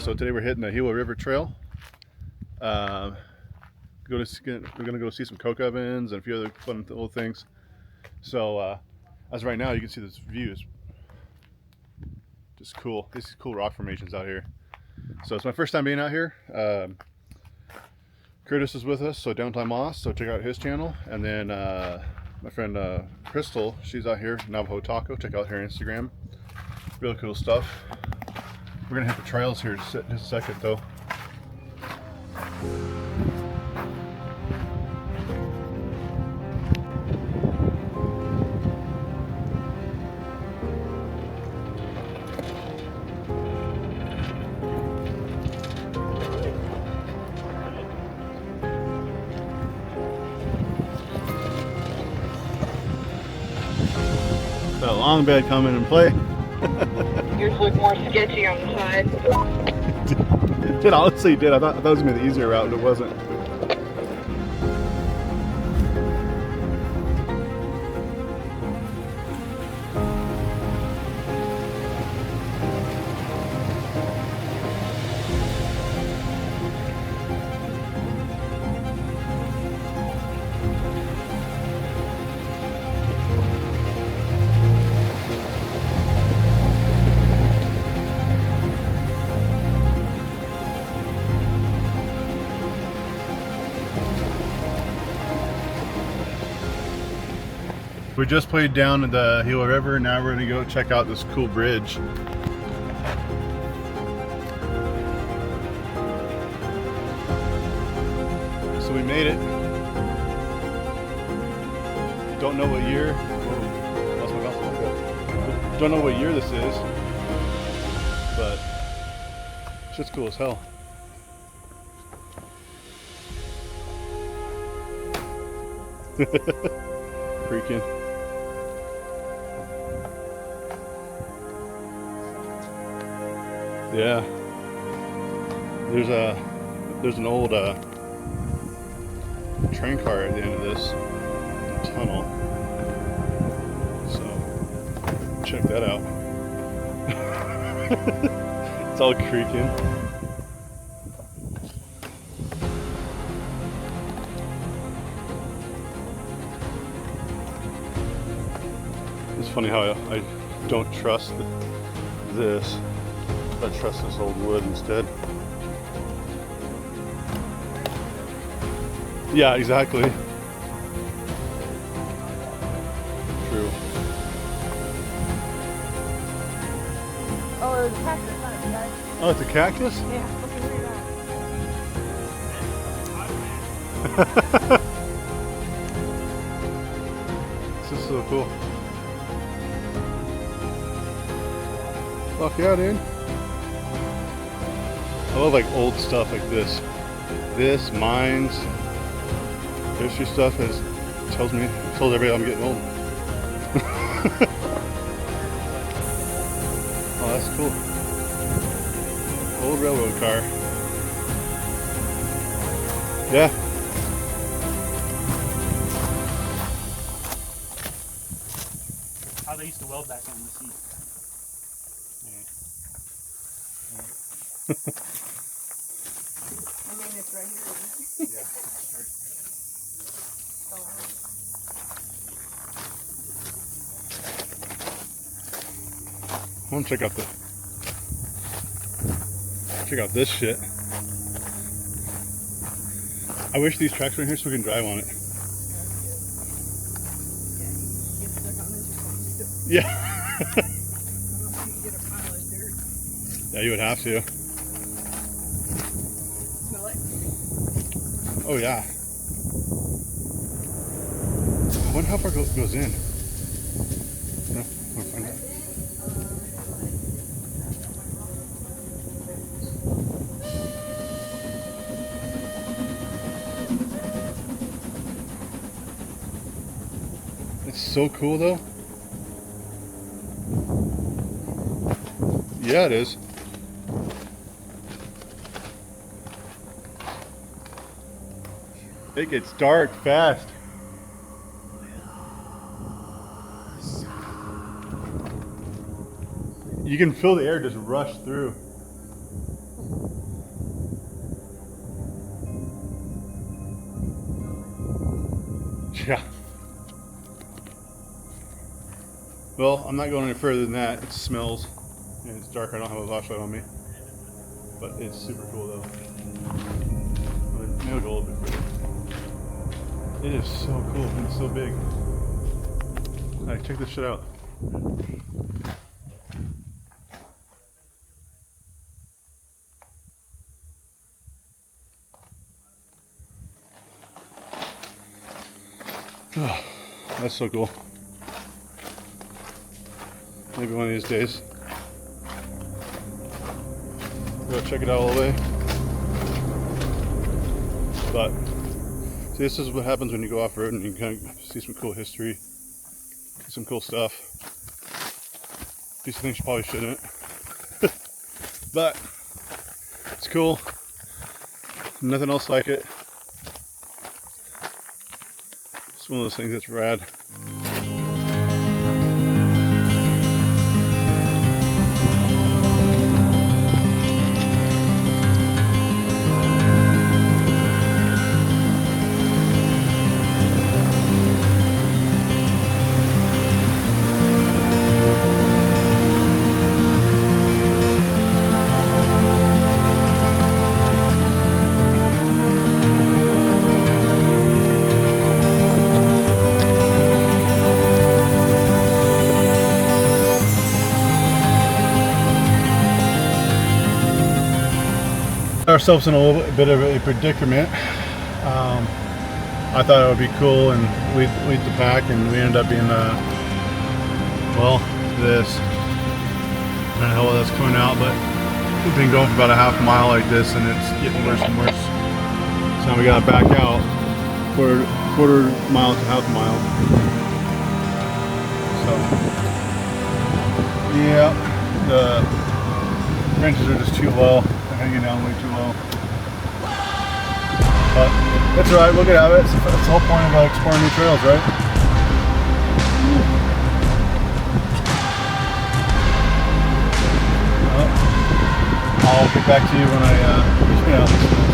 So today we're hitting the Gila River Trail. We're gonna go see some coke ovens and a few other fun little things. So as of right now, you can see this view is just cool. These cool rock formations out here. So it's my first time being out here. Curtis is with us, so Downtime Moss. So check out his channel, and then my friend Crystal, she's out here, Navajo Taco. Check out her Instagram. Really cool stuff. We're gonna hit the trails here in just a second, though. That long bed coming and play. Yours look more sketchy on the side. It honestly did. I thought it was gonna be the easier route, but it wasn't. We just played down at the Gila River. Now we're gonna go check out this cool bridge. So we made it. Don't know what year. Whoa, lost my balance. Don't know what year this is, but it's just cool as hell. Freaking. Yeah, there's an old train car at the end of this tunnel, so check that out. It's all creaking. It's funny how I don't trust this. I trust this old wood instead. Yeah, exactly. True. Oh, it's a cactus, not a cactus. Oh, it's a cactus? Yeah, look at that. This is so cool. Fuck yeah, dude. I love like old stuff like this. This, mines, history stuff tells everybody I'm getting old. Oh, that's cool. Old railroad car. Yeah. How they used to weld back on the seat. I mean, it's right here. Yeah, sure. I want to check out this shit. I wish these tracks were in here so we can drive on it. Yeah. Yeah, you would have to. Smell it? Oh yeah. I wonder how far it goes in. No, we'll find out. It's so cool though. Yeah, it is. It gets dark fast. You can feel the air just rush through. Yeah. Well, I'm not going any further than that. It smells. And it's dark. I don't have a flashlight on me. But it's super cool though. Maybe I'll go a little bit further. It is so cool and so big. Alright, check this shit out. Oh, that's so cool. Maybe one of these days. Go check it out all the way. But see, this is what happens when you go off-road and you can kind of see some cool history, some cool stuff. Do some things you probably shouldn't. But it's cool. Nothing else like it. It's one of those things that's rad. Ourselves in a little bit of a predicament. I thought it would be cool and we'd the pack, and we ended up being well, this. I don't know how well that's coming out, but we've been going for about a half mile like this and it's getting worse and worse. So now we gotta back out quarter mile to half a mile. So yeah, the wrenches are just too low. Hanging down way too low. But that's alright, we'll get out of it. That's the whole point of exploring new trails, right? Well, I'll get back to you when I get out of this place.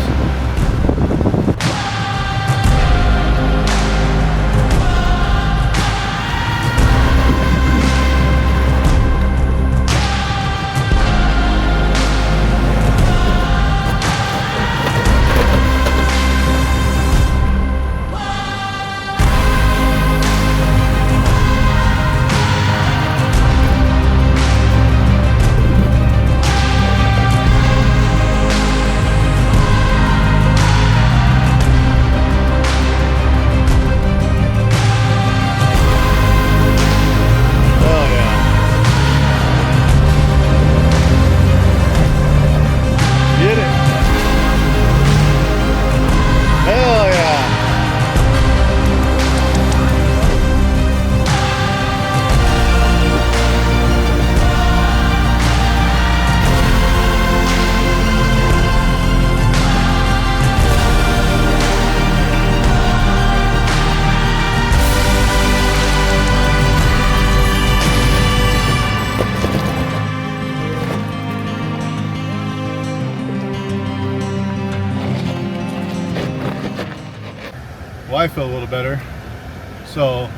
Well, I feel a little better. So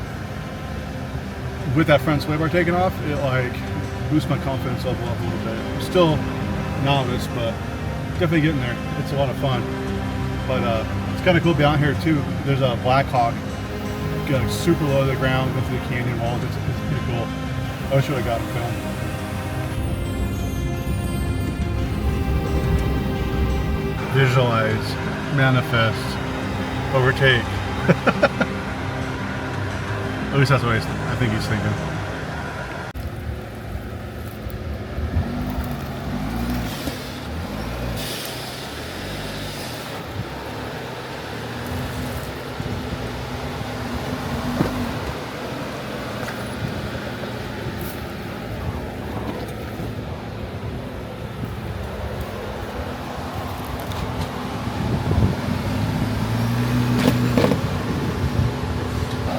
with that front sway bar taken off, it like boosts my confidence level up a little bit. I'm still novice, but definitely getting there. It's a lot of fun. But it's kind of cool to be out here too. There's a Black Hawk going super low to the ground, going through the canyon walls. It's pretty cool. I wish I would have gotten film. Visualize, manifest, overtake. At least that's what I think he's thinking.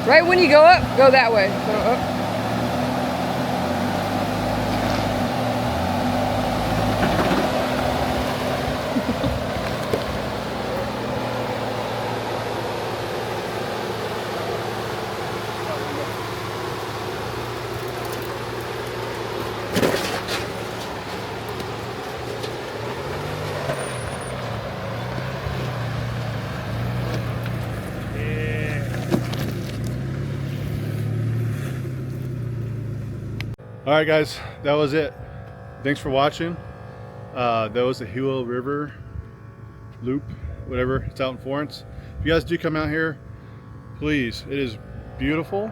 Right when you go up, go that way. Go up. All right, guys, that was it. Thanks for watching. That was the Gila River Loop, whatever. It's out in Florence. If you guys do come out here, please, it is beautiful,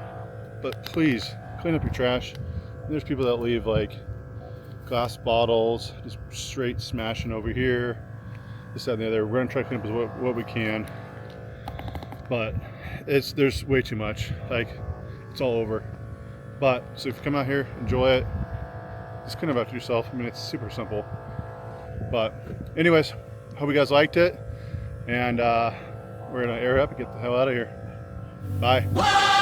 but please clean up your trash. There's people that leave like glass bottles just straight smashing over here, this, that, and the other. We're gonna try to clean up what we can, but there's way too much. Like, it's all over. But so if you come out here, enjoy it. Just clean up after yourself. I mean, it's super simple. But anyways, hope you guys liked it, and we're gonna air up and get the hell out of here. Bye.